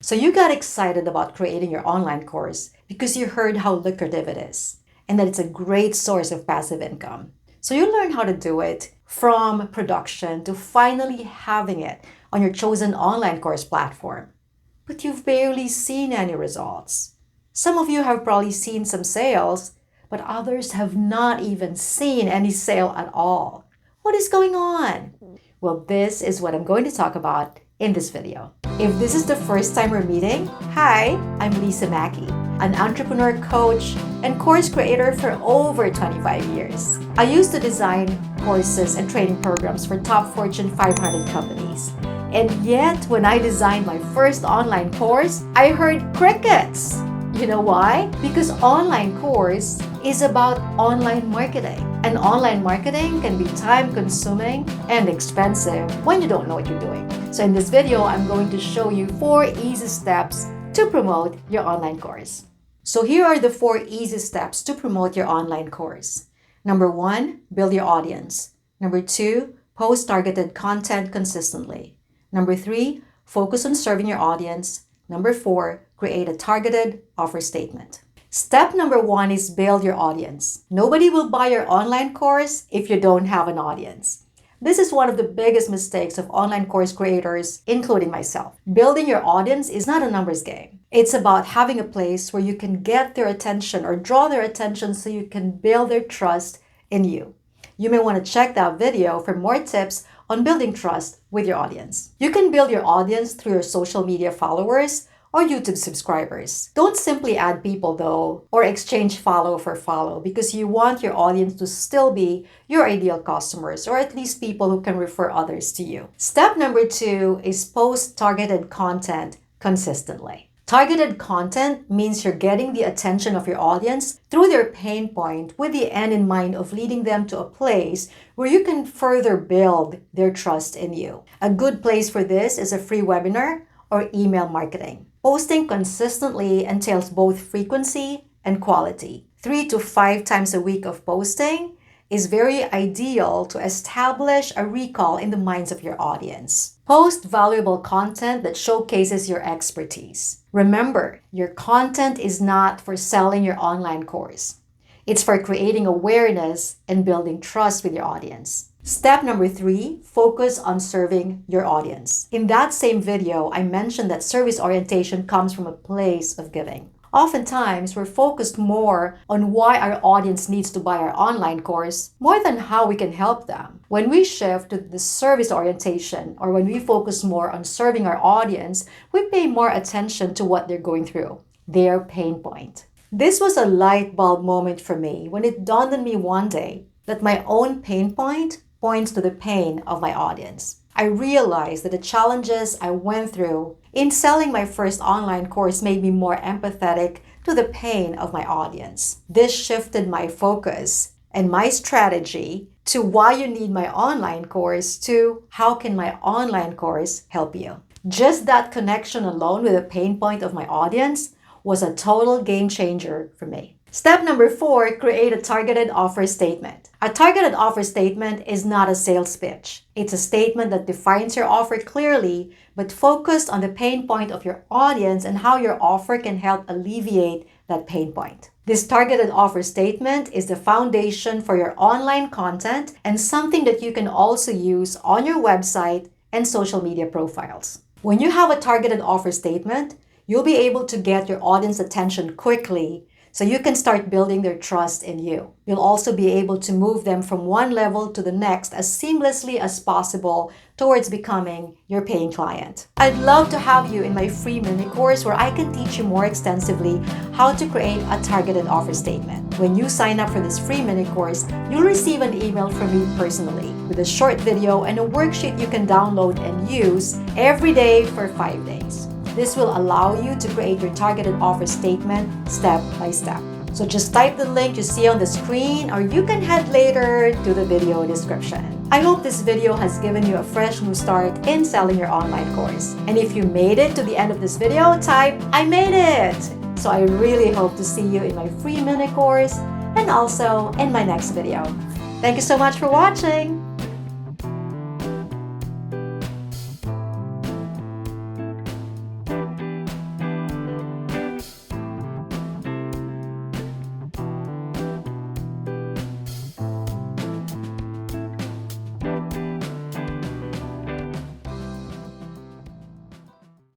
So you got excited about creating your online course because you heard how lucrative it is and that it's a great source of passive income. So you learn how to do it from production to finally having it on your chosen online course platform. But you've barely seen any results. Some of you have probably seen some sales, but others have not even seen any sale at all. What is going on? Well, this is what I'm going to talk about in this video. If this is the first time we're meeting, hi, I'm Lisa Mackey, an entrepreneur coach and course creator for over 25 years. I used to design courses and training programs for top Fortune 500 companies. And yet, when I designed my first online course, I heard crickets. You know why? Because online course is about online marketing. And online marketing can be time-consuming and expensive when you don't know what you're doing. So in this video, I'm going to show you 4 easy steps to promote your online course. So here are the 4 easy steps to promote your online course. Number 1, build your audience. Number 2, post targeted content consistently. Number 3, focus on serving your audience. Number 4, create a targeted offer statement. Step number 1 is build your audience. Nobody will buy your online course if you don't have an audience. This is one of the biggest mistakes of online course creators, including myself. Building your audience is not a numbers game. It's about having a place where you can get their attention or draw their attention so you can build their trust in you. You may want to check that video for more tips on building trust with your audience. You can build your audience through your social media followers or YouTube subscribers. Don't simply add people though, or exchange follow for follow, because you want your audience to still be your ideal customers, or at least people who can refer others to you. Step number 2 is post targeted content consistently. Targeted content means you're getting the attention of your audience through their pain point with the end in mind of leading them to a place where you can further build their trust in you. A good place for this is a free webinar or email marketing. Posting consistently entails both frequency and quality. 3 to 5 times a week of posting is very ideal to establish a recall in the minds of your audience. Post valuable content that showcases your expertise. Remember, your content is not for selling your online course. It's for creating awareness and building trust with your audience. Step number 3, focus on serving your audience. In that same video, I mentioned that service orientation comes from a place of giving. Oftentimes, we're focused more on why our audience needs to buy our online course more than how we can help them. When we shift to the service orientation, or when we focus more on serving our audience, we pay more attention to what they're going through, their pain point. This was a light bulb moment for me when it dawned on me one day that my own pain point points to the pain of my audience. I realized that the challenges I went through in selling my first online course made me more empathetic to the pain of my audience. This shifted my focus and my strategy to why you need my online course to how can my online course help you. Just that connection alone with the pain point of my audience was a total game changer for me. Step number 4, create a targeted offer statement. A targeted offer statement is not a sales pitch. It's a statement that defines your offer clearly, but focused on the pain point of your audience and how your offer can help alleviate that pain point. This targeted offer statement is the foundation for your online content and something that you can also use on your website and social media profiles. When you have a targeted offer statement, you'll be able to get your audience attention quickly so you can start building their trust in you. You'll also be able to move them from one level to the next as seamlessly as possible towards becoming your paying client. I'd love to have you in my free mini course where I can teach you more extensively how to create a targeted offer statement. When you sign up for this free mini course, you'll receive an email from me personally with a short video and a worksheet you can download and use every day for 5 days. This will allow you to create your targeted offer statement step by step. So just type the link you see on the screen, or you can head later to the video description. I hope this video has given you a fresh new start in selling your online course. And if you made it to the end of this video, type, I made it! So I really hope to see you in my free mini course and also in my next video. Thank you so much for watching!